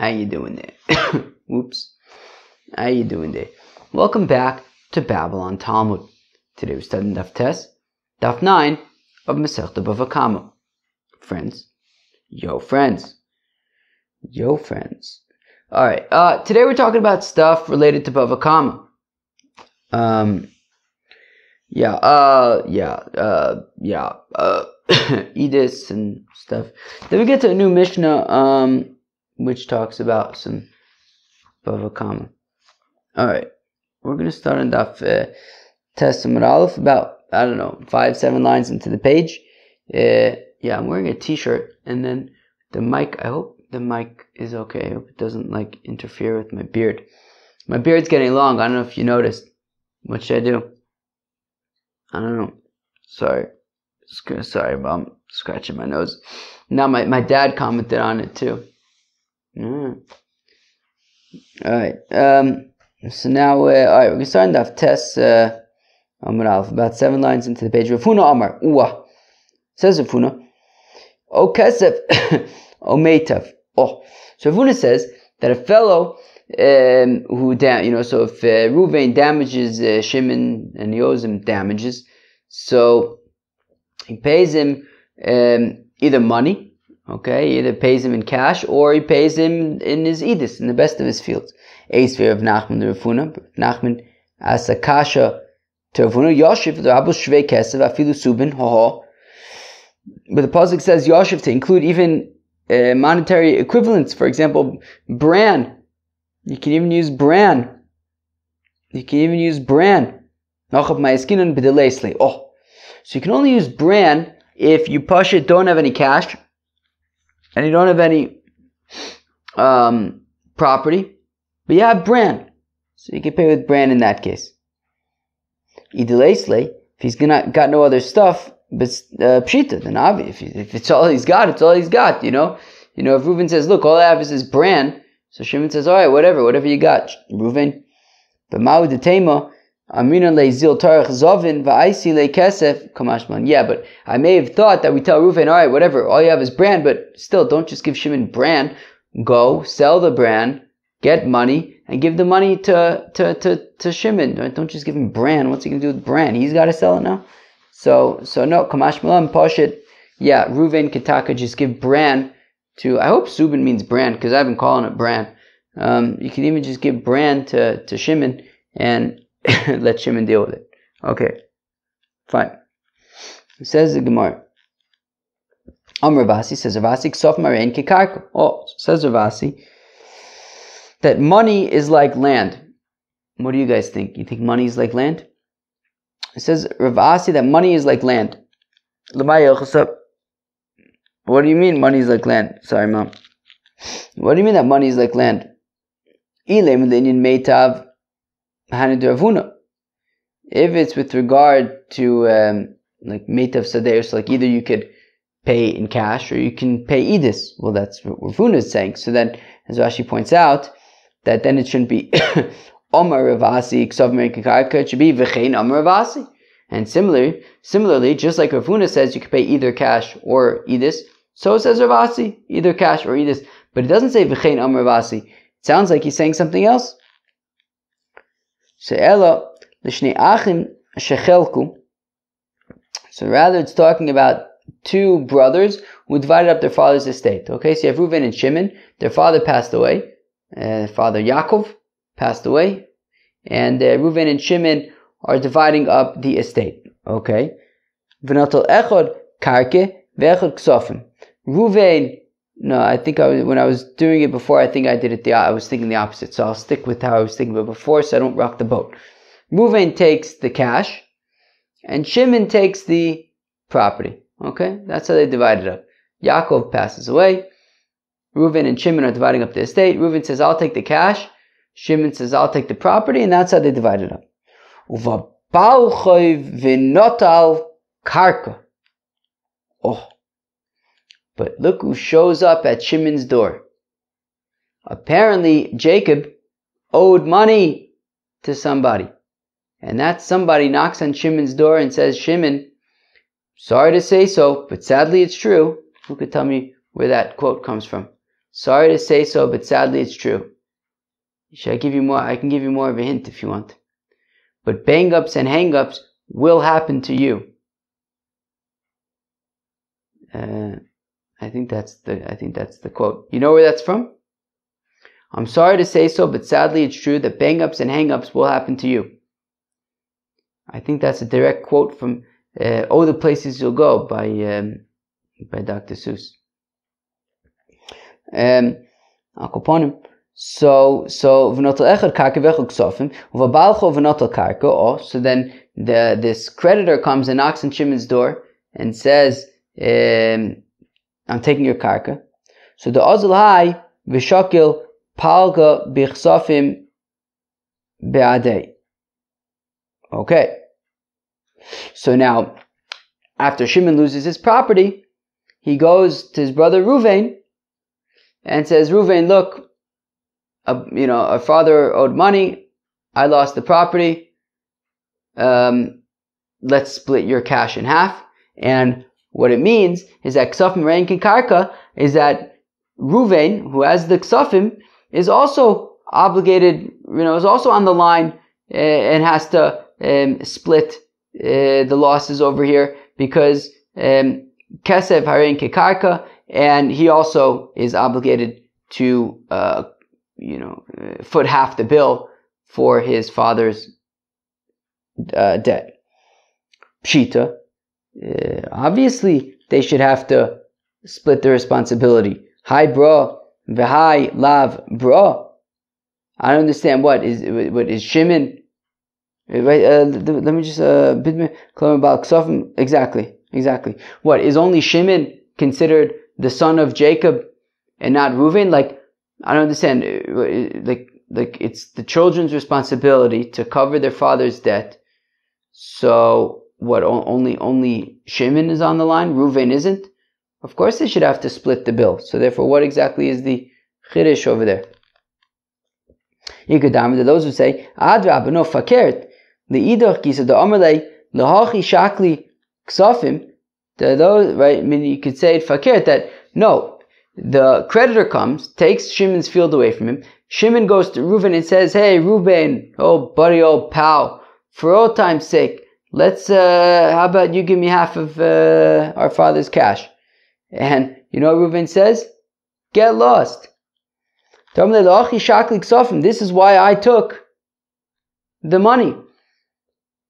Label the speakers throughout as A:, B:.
A: How you doing there? Whoops. How you doing there? Welcome back to Babylon Talmud. Today we're studying Daf Tes, Daf 9 of Masechta BavaKama. Friends. Yo, friends. Yo, friends. Alright, today we're talking about stuff related to BavaKama. Edis and stuff. Then we get to a new Mishnah, which talks about some BavaKama. Alright, we're going to start on Daf Tes Amud Aleph, about, 5-7 lines into the page. I'm wearing a t-shirt, and then the mic, I hope the mic is okay. I hope it doesn't, interfere with my beard. My beard's getting long. I don't know if you noticed. What should I do? I don't know. Sorry, I'm scratching my nose. Now, my dad commented on it, too. Alright, so now, alright, we're going to start in Daf Tes Amud Aleph, about 7 lines into the page. Rav Huna Amar, says Rav Huna, O Kesef, O Meitav. So Rav Huna says that a fellow who, so if Ruvain damages Shimon and he owes him damages, so he pays him either money, either pays him in cash or he pays him in his edis, in the best of his fields. Eisver of Nachman the Rav Huna, Nachman asakasha to Rav Huna, Yoshiv the Abu Shvei Kesev afilu subin ho. But the pasuk says Yoshiv to include even monetary equivalents. For example, bran. You can even use bran. So you can only use bran if you pashut don't have any cash and you don't have any property, but you have bran, so you can pay with bran in that case. If he's got no other stuff but pshita, then obviously if it's all he's got, it's all he's got. If Reuven says, "Look, all I have is this bran," so Shimon says, "All right, whatever you got, Reuven." But Ma'u detema. Yeah, but I may have thought that we tell Reuven, all right, whatever, all you have is bran, but still, don't just give Shimon bran. Go, sell the bran, get money, and give the money to Shimon. Don't just give him bran. What's he going to do with bran? He's got to sell it now. So no, Kamash Malam Pashit. Yeah, Reuven Ketaka just give bran to, I hope Subin means bran, because I've been calling it bran. You can even just give bran to Shimon, and let Shimon deal with it. Okay, fine. It says the Gemara. Amar Ravasi says Ravasi Ksof Marein Kikarko. Says Ravasi that money is like land. What do you guys think? You think money is like land? It says Ravasi that money is like land. What do you mean money is like land? Sorry, Mom. What do you mean that money is like land? Ilem Linyan Meitav. If it's with regard to Meitav Sadeh, so either you could pay in cash or you can pay Edis. Well, that's what Rav Huna is saying. So then, as Rashi points out, that then it shouldn't be Omar Ravasi Ksav Merikakarka, it should be V'chein Omar Ravasi. And similarly, just like Rav Huna says you can pay either cash or Edis, so says Ravasi, either cash or Edis. But it doesn't say V'chein Omar Ravasi. It sounds like he's saying something else. So rather it's talking about two brothers who divided up their father's estate. So you have Reuven and Shimon. Their father passed away. Father Yaakov passed away. And Reuven and Shimon are dividing up the estate. Reuven, no, I think when I was doing it before, I think I did it I was thinking the opposite. So I'll stick with how I was thinking about before so I don't rock the boat. Reuven takes the cash and Shimon takes the property. That's how they divide it up. Yaakov passes away. Reuven and Shimon are dividing up the estate. Reuven says, I'll take the cash. Shimon says, I'll take the property, and that's how they divide it up. But look who shows up at Shimon's door. Apparently, Jacob owed money to somebody. And that somebody knocks on Shimon's door and says, Shimon, sorry to say so, but sadly it's true. Who could tell me where that quote comes from? Sorry to say so, but sadly it's true. Should I give you more? I can give you more of a hint if you want. But bang-ups and hang-ups will happen to you. I think that's the quote. You know where that's from? I'm sorry to say so, but sadly it's true that bang-ups and hang-ups will happen to you. I think that's a direct quote from Oh, the Places You'll Go by Dr. Seuss. So then this creditor comes and knocks on Shimon's door and says, I'm taking your karka. So the Ozil Hai v'shakil palga bichsafim be'adei. Okay. So now, after Shimon loses his property, he goes to his brother Ruvain and says, Ruvain, look, our father owed money. I lost the property. Let's split your cash in half. And what it means is that ksafim rein karka is that Ruvain, who has the ksafim, is also obligated, is also on the line and has to split the losses over here because kesef harein karka, and he also is obligated to foot half the bill for his father's debt. Pshita. Obviously, they should have to split the responsibility. Hi, bro, v'hai lav, bro. I don't understand what is Shimon. Right? Let me just about ksafim. Exactly. What is only Shimon considered the son of Jacob and not Reuven? Like, I don't understand. Like it's the children's responsibility to cover their father's debt. So what? Only Shimon is on the line. Reuven isn't. Of course, they should have to split the bill. So therefore, what exactly is the chiddush over there? To those who say, Adrab, no fakert, leidach kisa the amalei lehachi shakli ksafim. To those, right? I mean, you could say it fakert that no, the creditor comes, takes Shimon's field away from him. Shimon goes to Reuven and says, "Hey, Reuven, oh buddy, old pal, for old time's sake, let's. How about you give me half of our father's cash?" And you know what Reuven says? Get lost. This is why I took the money.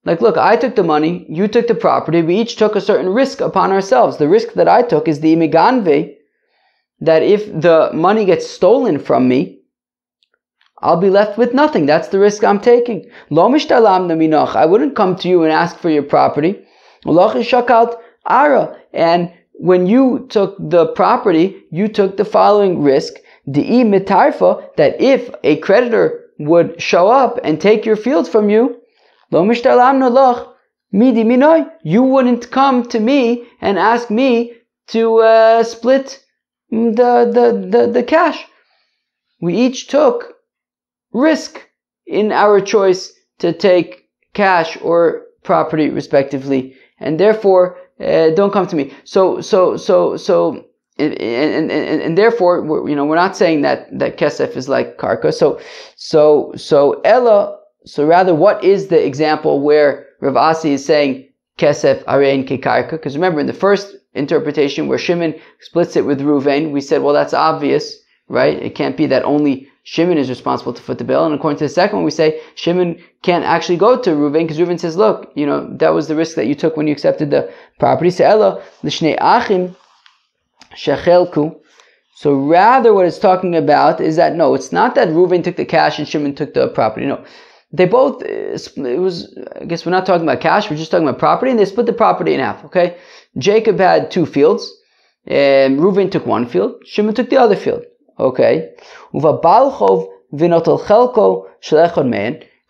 A: Like, look, I took the money, you took the property, we each took a certain risk upon ourselves. The risk that I took is the imiganve, that if the money gets stolen from me, I'll be left with nothing. That's the risk I'm taking. I wouldn't come to you and ask for your property. And when you took the property, you took the following risk, that if a creditor would show up and take your fields from you, you wouldn't come to me and ask me to split the cash. We each took risk in our choice to take cash or property respectively, and therefore don't come to me. And therefore, we're not saying that kesef is like karka. So rather, what is the example where Rav Asi is saying kesef arein kekarka? Because remember, in the first interpretation where Shimon splits it with Reuven, we said, well, that's obvious, right? It can't be that only Shimon is responsible to foot the bill. And according to the second one, we say Shimon can't actually go to Reuven because Reuven says, look, that was the risk that you took when you accepted the property. So ella l'shnei achim shechelku. So rather, what it's talking about is that no, it's not that Reuven took the cash and Shimon took the property. No, they both. It was. I guess we're not talking about cash. We're just talking about property, and they split the property in half. Okay, Jacob had 2 fields, and Reuven took 1 field. Shimon took the other field. Okay,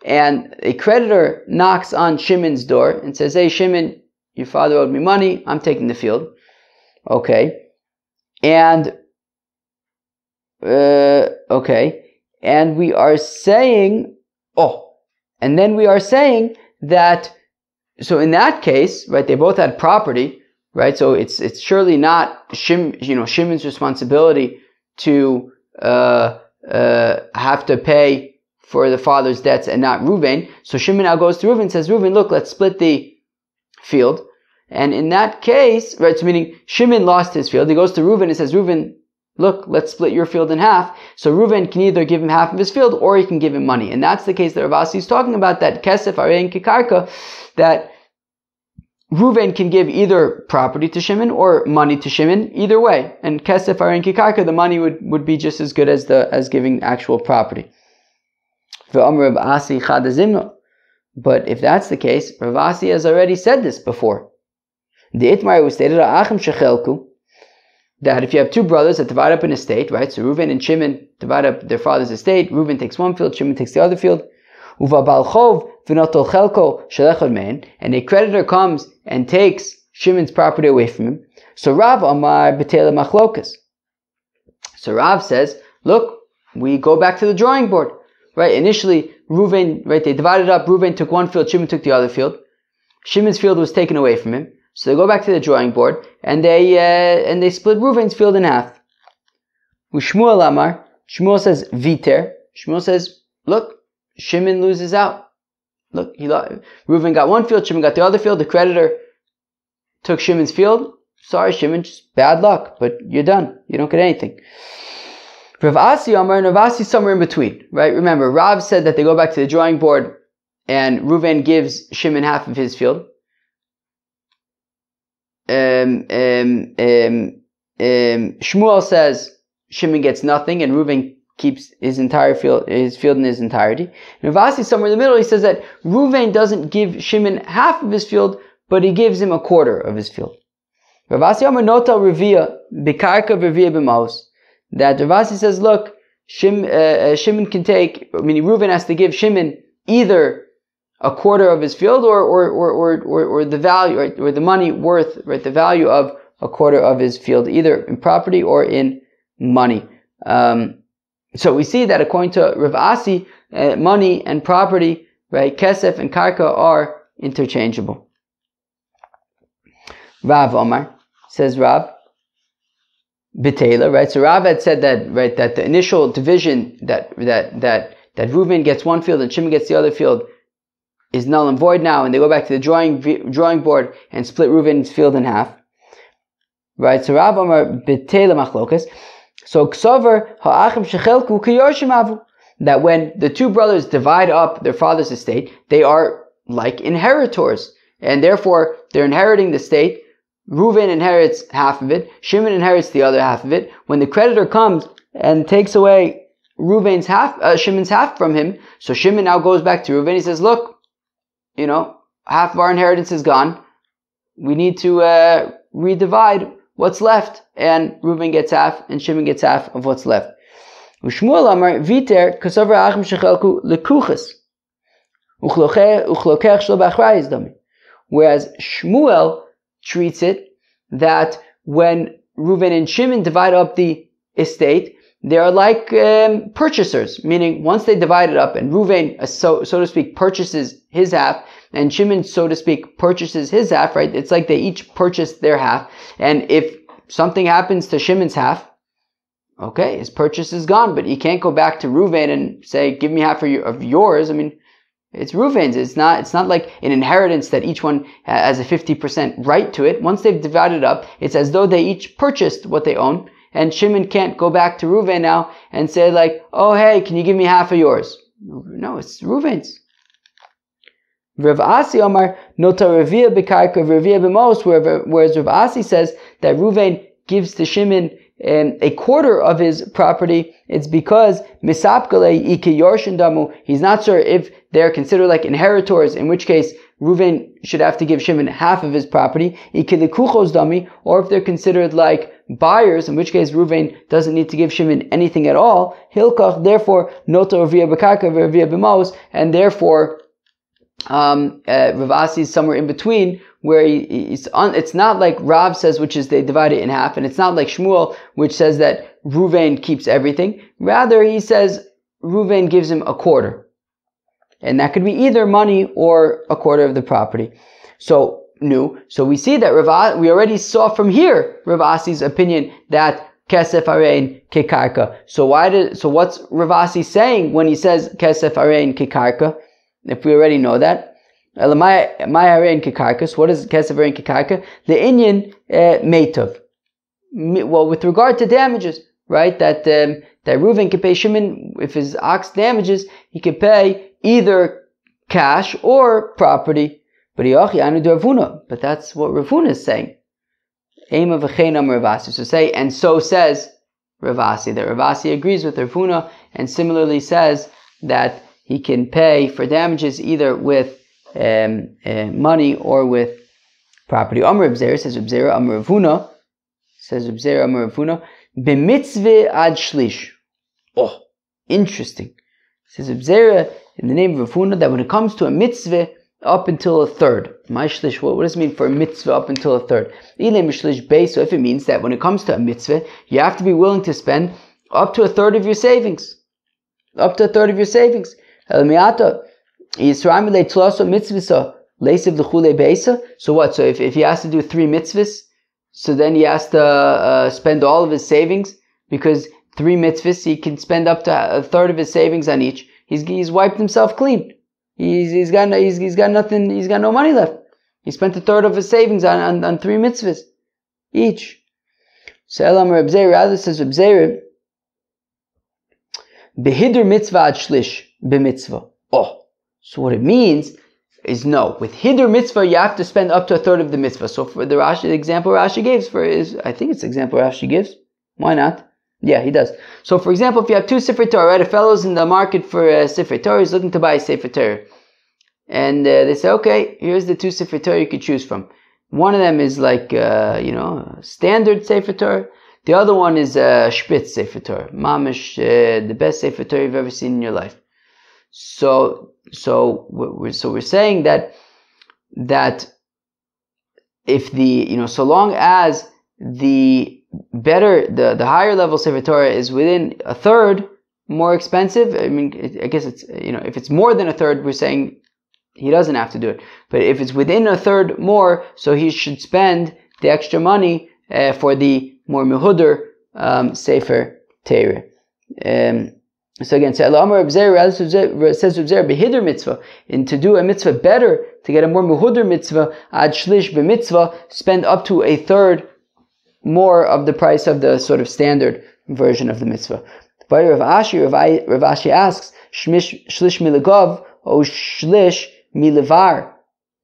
A: and a creditor knocks on Shimon's door and says, "Hey, Shimon, your father owed me money. I'm taking the field." Okay, and and we are saying, and then we are saying that. So in that case, right, they both had property, right? So it's surely not Shimon's responsibility to have to pay for the father's debts and not Reuven. So Shimon now goes to Reuven and says, Reuven, look, let's split the field. And in that case, right, so meaning Shimon lost his field. He goes to Reuven and says, Reuven, look, let's split your field in half. So Reuven can either give him half of his field or he can give him money. And that's the case that Rav Asi is talking about, that Kesef, Arein, Kikarka, that Reuven can give either property to Shimon or money to Shimon, either way. And Kesef, Arein, Kikarka, the money would be just as good as giving actual property. But if that's the case, Rav Asi has already said this before. The Itmar was stated, that if you have two brothers that divide up an estate, right? So Reuven and Shimon divide up their father's estate. Reuven takes one field, Shimon takes the other field. And a creditor comes and takes Shimon's property away from him. So Rav Amar B'Tela Machlokas. So Rav says, look, we go back to the drawing board. Right? Initially, Reuven, right, they divided up. Reuven took one field, Shimon took the other field. Shimon's field was taken away from him. So they go back to the drawing board and they split Reuven's field in half. Shmuel Amar, Shmuel says Viter. Shmuel says, look, Shimon loses out. Look, Reuven got one field, Shimon got the other field. The creditor took Shimon's field. Sorry, Shimon, just bad luck, but you're done. You don't get anything. Rav Asi Amar, and Rav Asi somewhere in between, right? Remember, Rav said that they go back to the drawing board and Reuven gives Shimon half of his field. Shmuel says Shimon gets nothing and Reuven keeps his field in his entirety. And Rav Asi somewhere in the middle, he says that Reuven doesn't give Shimon half of his field, but he gives him a quarter of his field. Rav Asi Amar Nota Revia Bikarka Revia B'Maos. That Rav Asi says, look, Shimon can take, meaning Reuven has to give Shimon either a quarter of his field or the value, right, or the money worth, right, the value of a quarter of his field, either in property or in money. So we see that according to Rav Asi, money and property, right, kesef and karka are interchangeable. Rav Omar, says Rav, B'Tela, right? So Rav had said that, right, that the initial division that Reuven gets one field and Shimon gets the other field is null and void now, and they go back to the drawing board and split Reuven's field in half. Right? So Rav Amar B'Tela Machlokas. So Ksover Ha'achim Shechelku Kiyoshim Avu. That when the two brothers divide up their father's estate, they are like inheritors, and therefore they're inheriting the estate. Reuven inherits half of it, Shimon inherits the other half of it. When the creditor comes and takes away Reuven's half, Shimon's half from him, so Shimon now goes back to Reuven. He says, look, half of our inheritance is gone. We need to redivide what's left, and Reuven gets half and Shimon gets half of what's left. Shmuel Amar Viter Kasavar Achim Shechelku Lekuchas Uchlokech Shlo B'Achrayis Dami. Whereas Shmuel treats it that when Reuven and Shimon divide up the estate, they are like purchasers, meaning once they divide it up and Reuven, so to speak, purchases his half, and Shimon, so to speak, purchases his half, right? It's like they each purchase their half, and if something happens to Shimon's half, okay, his purchase is gone, but he can't go back to Reuven and say, give me half of yours. I mean, it's Reuven's. It's not like an inheritance that each one has a 50% right to it. Once they've divided up, it's as though they each purchased what they own, and Shimon can't go back to Reuven now and say like, oh hey, can you give me half of yours? No, it's Reuven's. Rav Asi Omar Nota Revia B'Karka Revia B'Mos, whereas Rav Asi says that Reuven gives to Shimon a quarter of his property. It's because Misapkale Ike Yorshin Damu. He's not sure if they're considered like inheritors, in which case Reuven should have to give Shimon half of his property, Ike Lekuchos Dami, or if they're considered like buyers, in which case Reuven doesn't need to give Shimon anything at all. Hilkach, therefore, Nota Revia B'Karka Revia B'Mos, and therefore Rav Asi is somewhere in between, where it's not like Rav says, which is they divide it in half, and it's not like Shmuel, which says that Reuven keeps everything. Rather, he says Reuven gives him a quarter. And that could be either money or a quarter of the property. So we see that we already saw from here Rav Asi's opinion that kesef arein kekarka. So what's Ravasi saying when he says kesef arein kekarka? If we already know that. My arein kekarka. So what is kesef arein kekarka? The Inyan meitov. Well, with regard to damages, right? That Reuven can pay Shimon if his ox damages, he can pay either cash or property. But that's what Ravuna is saying. So say, and so says Ravasi. That Ravasi agrees with Ravuna and similarly says that he can pay for damages either with money or with property. Amr Abzera says Abzera, Amr Ravuna says Abzera, Amr Ravuna, b'mitzvah ad shlish. Oh, interesting. Says Abzera in the name of Ravuna that when it comes to a mitzvah up until a third, my shlish, what does it mean for a mitzvah up until a third? So if it means that when it comes to a mitzvah, you have to be willing to spend up to a third of your savings. Up to a third of your savings. So what? So if he has to do 3 mitzvahs, so then he has to spend all of his savings, because 3 mitzvahs he can spend up to a third of his savings on each. He's wiped himself clean. He's got nothing. He's got no money left. He spent a third of his savings on 3 mitzvahs each. So Elam Reb Zeir rather says Reb Zeir, behidur mitzvah ad shlish b'mitzvah. Oh, so what it means is no. With hidur mitzvah, you have to spend up to a third of the mitzvah. So for the example Rashi gives I think it's the example Rashi gives. Why not? Yeah, he does. So for example, if you have 2 Sefer Torah, right? A fellow's in the market for a Sefer Torah, he's looking to buy a Sefer Torah. And they say, okay, here's the 2 Sefer Torah you could choose from. One of them is like, standard Sefer Torah. The other one is Spitz Sefer Torah. Mamish, the best Sefer Torah you've ever seen in your life. So we're saying that if so long as the higher level Sefer Torah is within a third more expensive, I guess it's, if it's more than a third, we're saying he doesn't have to do it. But if it's within a third more, so he should spend the extra money for the more mehuder Sefer Torah. So again, says Ubzer behidur mitzvah, and to do a mitzvah better, to get a more mehuder mitzvah, ad shlish b'mitzvah, spend up to a third more of the price of the sort of standard version of the mitzvah. But Rav Ashi asks, shlish milagov or shlish milavar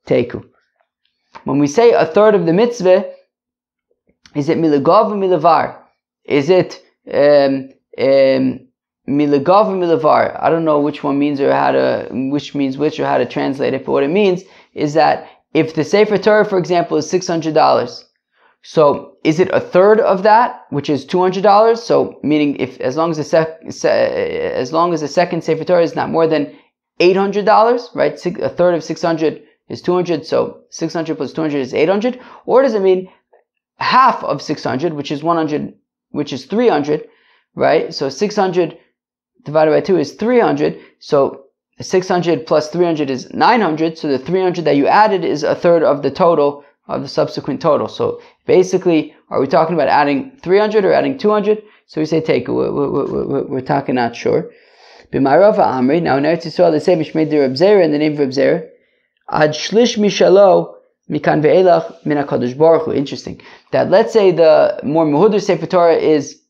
A: teku. When we say a third of the mitzvah, is it milagov or milavar? Is it milagav or milavar? I don't know which one means which means which or how to translate it, but what it means is that if the Sefer Torah, for example, is $600, so is it a third of that, which is $200? So meaning as long as the second Sefer Torah is not more than $800, right? A third of 600 is 200, so 600 plus 200 is 800. Or does it mean half of 600, which is 100, which is 300, right? So 600 divided by 2 is 300. So 600 plus 300 is 900. So the 300 that you added is a third of the total of the subsequent total. So basically, are we talking about adding 300 or adding 200? So we say take. We're talking not sure. B'ma'rava Amri. Now in Eretz Yisrael they say Mishmei de Reb Zeir in the name of Reb Zeir. Ad shlish mishalo mikan ve'elach min HaKadosh Baruch Hu. Interesting. That let's say the more mehuder Sefer Torah is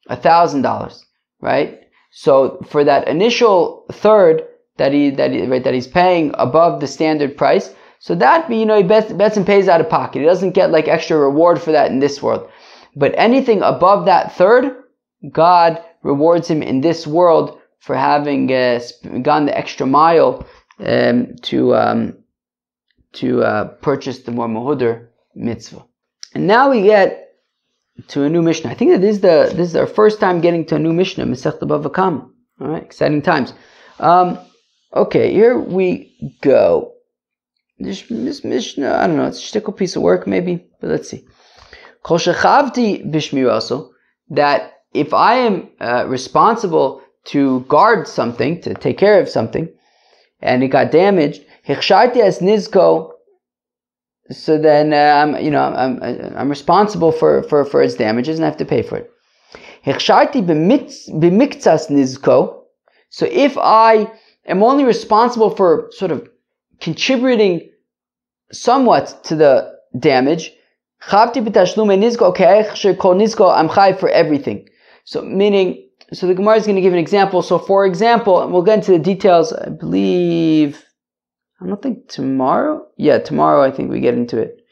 A: $1,000, right? So for that initial third that he's paying above the standard price, so that he bets and pays out of pocket. He doesn't get like extra reward for that in this world. But anything above that third, God rewards him in this world for having gone the extra mile to purchase the more mehuder mitzvah. And now we get to a new Mishnah. I think that this is our first time getting to a new Mishnah, Masechta BavaKama. All right, exciting times. Okay, here we go. This Mishnah, I don't know, it's a shtickle piece of work maybe, but let's see. Kol shechavti b'shmiraso, that if I am responsible to guard something, to take care of something, and it got damaged, hichsharti as nizko, so then I'm responsible for its damages and I have to pay for it. Hechsharti b'miktsas nizko. So if I am only responsible for sort of contributing somewhat to the damage, chavti b'tashlume nizko ke'echsher kol nizko, I'm chayiv for everything. So meaning, so the Gemara is going to give an example. So for example, and we'll get into the details, I believe, I don't think tomorrow. Yeah, tomorrow I think we get into it.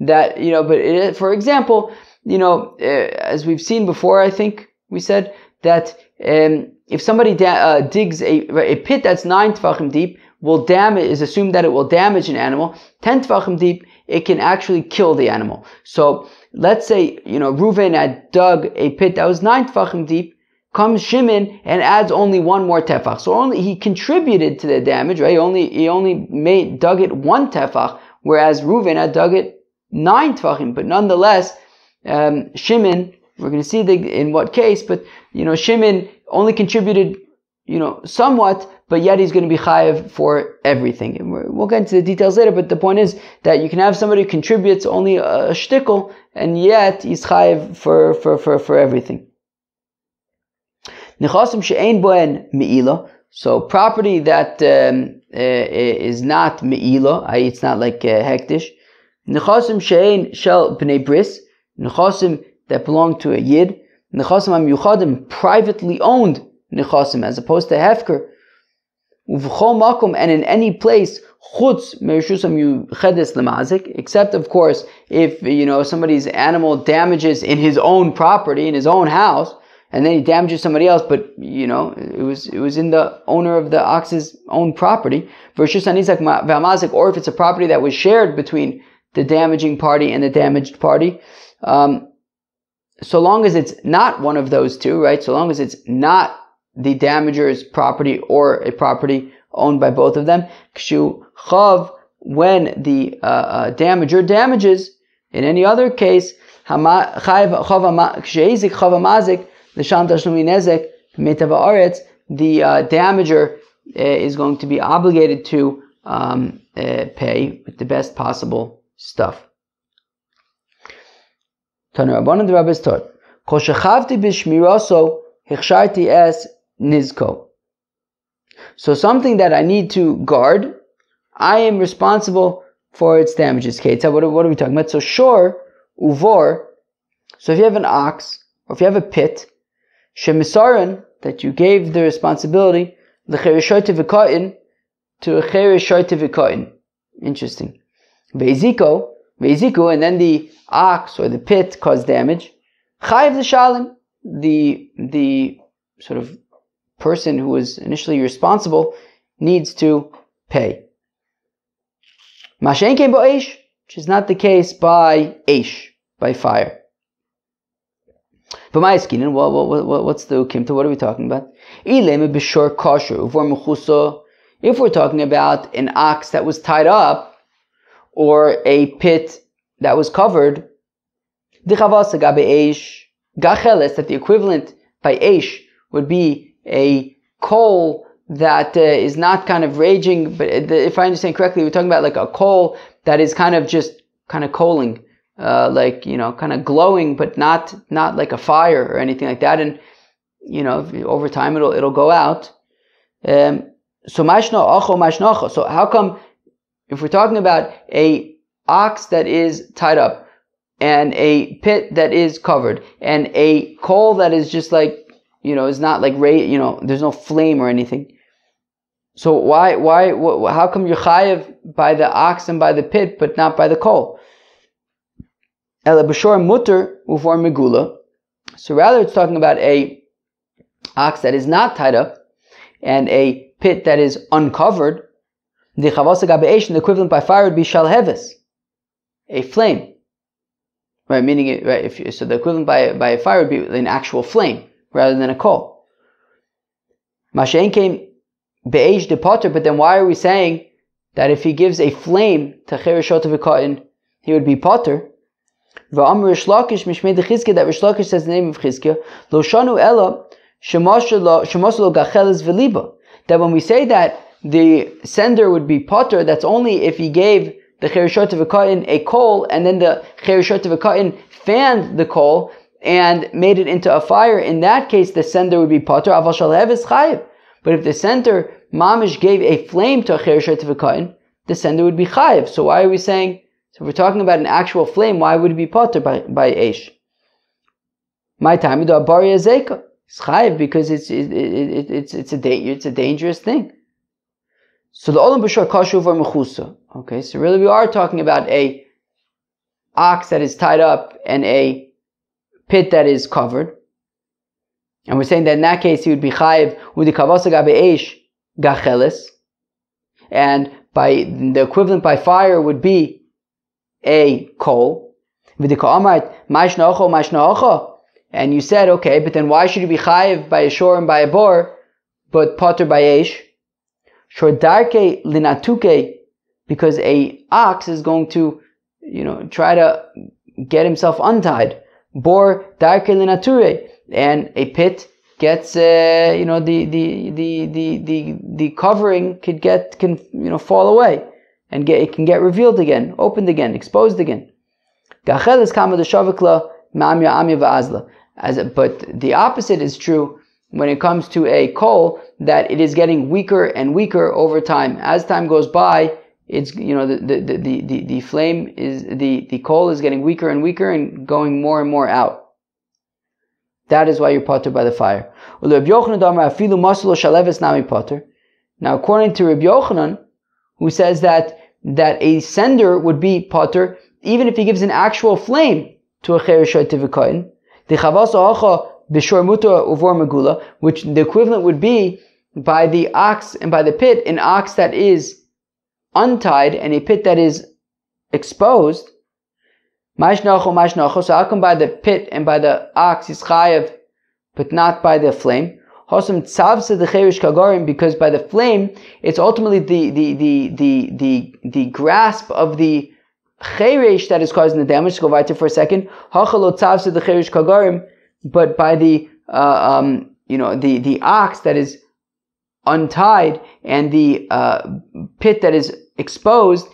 A: That, but for example, as we've seen before, I think we said that if somebody digs a pit that's 9 tefachim deep, is assumed that it will damage an animal. 10 tefachim deep, it can actually kill the animal. So let's say, Reuven had dug a pit that was 9 tefachim deep. Comes Shimon and adds only one more tefach. So he contributed to the damage, right? He only dug it 1 tefach, whereas Reuven had dug it 9 tefachim. But nonetheless, Shimon, we're going to see in what case, but Shimon only contributed, somewhat, but yet he's going to be chayiv for everything. And we'll get into the details later, but the point is that you can have somebody who contributes only a shtickle, and yet he's chayiv for everything. Nechasim she'ein boen me'ila. So property that is not me'ila, i.e. it's not like hektish. Nechasim she'ein shel b'nei bris. Nechasim that belong to a yid. Nechasim ha'miyuchadim, privately owned nechasim, as opposed to hefker. Uv'chol makom, and in any place, chutz merishus ha'miyuchedes lemazik, except of course if somebody's animal damages in his own property, in his own house, and then he damages somebody else, but it was in the owner of the ox's own property. Versus anizak v'amazik, or if it's a property that was shared between the damaging party and the damaged party, so long as it's not one of those two, right? So long as it's not the damager's property or a property owned by both of them, kshu chav, when the damager damages. In any other case, the damager is going to be obligated to pay with the best possible stuff. So something that I need to guard, I am responsible for its damages. Kate, what are we talking about? So shor, uvor, so if you have an ox, or if you have a pit, shemisaran, that you gave the responsibility, l'chereshote v'ka'in, to a chereshote v'ka'in. Interesting. Ve'iziko, and then the ox or the pit caused damage. Chayiv l'shalim, the sort of person who was initially responsible needs to pay. Mashen came by eish, which is not the case by eish, by fire. But what's the ukimta? What are we talking about? If we're talking about an ox that was tied up, or a pit that was covered, that the equivalent by eish would be a coal that is not kind of raging, but if I understand correctly, we're talking about like a coal that is kind of coaling. Kind of glowing, but not like a fire or anything like that. And, over time it'll go out. So how come, if we're talking about a ox that is tied up, and a pit that is covered, and a coal that is just like, is not like, there's no flame or anything. So how come you're chayiv by the ox and by the pit, but not by the coal? So rather it's talking about a ox that is not tied up and a pit that is uncovered. The equivalent by fire would be shalheves, a flame. Right, meaning it, right, so the equivalent by a fire would be an actual flame rather than a coal. Mashen came be'esh de potter, but then why are we saying that if he gives a flame to chereshot v'ka'in, he would be potter? V'amr Rish Lakish mishmei de Chizkiah, that Rish Lakish says the name of Chizkiah, lo shanu ela shemoselo gacheles v'liba. That when we say that the sender would be potter, that's only if he gave the chereshot v'ka'in a coal, and then the chereshot v'ka'in fanned the coal, and made it into a fire, in that case the sender would be potter. But if the sender mamish gave a flame to a cher sheitivakain, the sender would be chayiv. So why are we saying? So if we're talking about an actual flame, why would it be potter by eish? My time we do a bari azeka. It's chayiv because it's a dangerous thing. So the olam b'shar kashuv or mechusa. Okay, so really we are talking about a ox that is tied up and a pit that is covered. And we're saying that in that case he would be chayiv with the kavasa gabe eish gachelis. And by the equivalent by fire would be a coal. And you said, okay, but then why should he be chayiv by a shor and by a bor, but potter by eish? Shor darke linatuke, because a ox is going to, try to get himself untied. Bor darke linature, and a pit gets, the covering can fall away, and it can get revealed again, opened again, exposed again. Gachelis kama de shavakla mamya amya va'azla. But the opposite is true when it comes to a coal, that it is getting weaker and weaker over time. As time goes by, it's the flame is the coal is getting weaker and weaker and going more and more out. That is why you're potter by the fire. Now, according to Rabbi Yochanan, who says that a sender would be potter even if he gives an actual flame to a cher sheitivakain, which the equivalent would be by the ox and by the pit, an ox that is untied and a pit that is exposed. So how come by the pit and by the ox is chayav, but not by the flame? Because by the flame, it's ultimately the grasp of the cheresh that is causing the damage. Let's go right for a second. But by the ox that is untied and the pit that is exposed,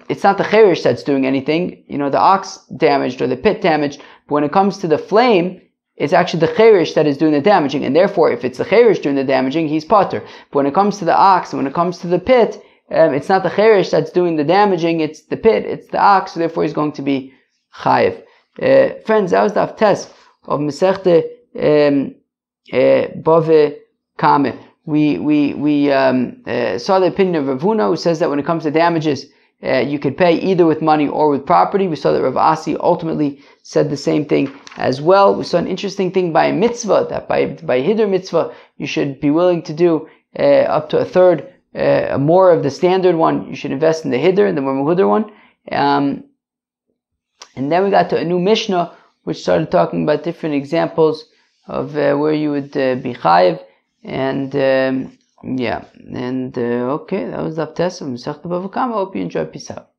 A: it's not the cheresh that's doing anything. The ox damaged or the pit damaged. But when it comes to the flame, it's actually the cheresh that is doing the damaging. And therefore, if it's the cheresh doing the damaging, he's potter. But when it comes to the ox and when it comes to the pit, it's not the cheresh that's doing the damaging, it's the pit, it's the ox, so therefore he's going to be chayiv. Friends, that was the test of Masechta BavaKama. We saw the opinion of Rav Huna, who says that when it comes to damages, you could pay either with money or with property. We saw that Rav Asi ultimately said the same thing as well. We saw an interesting thing by a mitzvah, that by Hiddur mitzvah, you should be willing to do up to a third more of the standard one. You should invest in the Hiddur and the more Hiddur one. And then we got to a new Mishnah, which started talking about different examples of where you would be chayiv. And okay, that was the test of Masechta BavaKama. I hope you enjoyed. Peace out.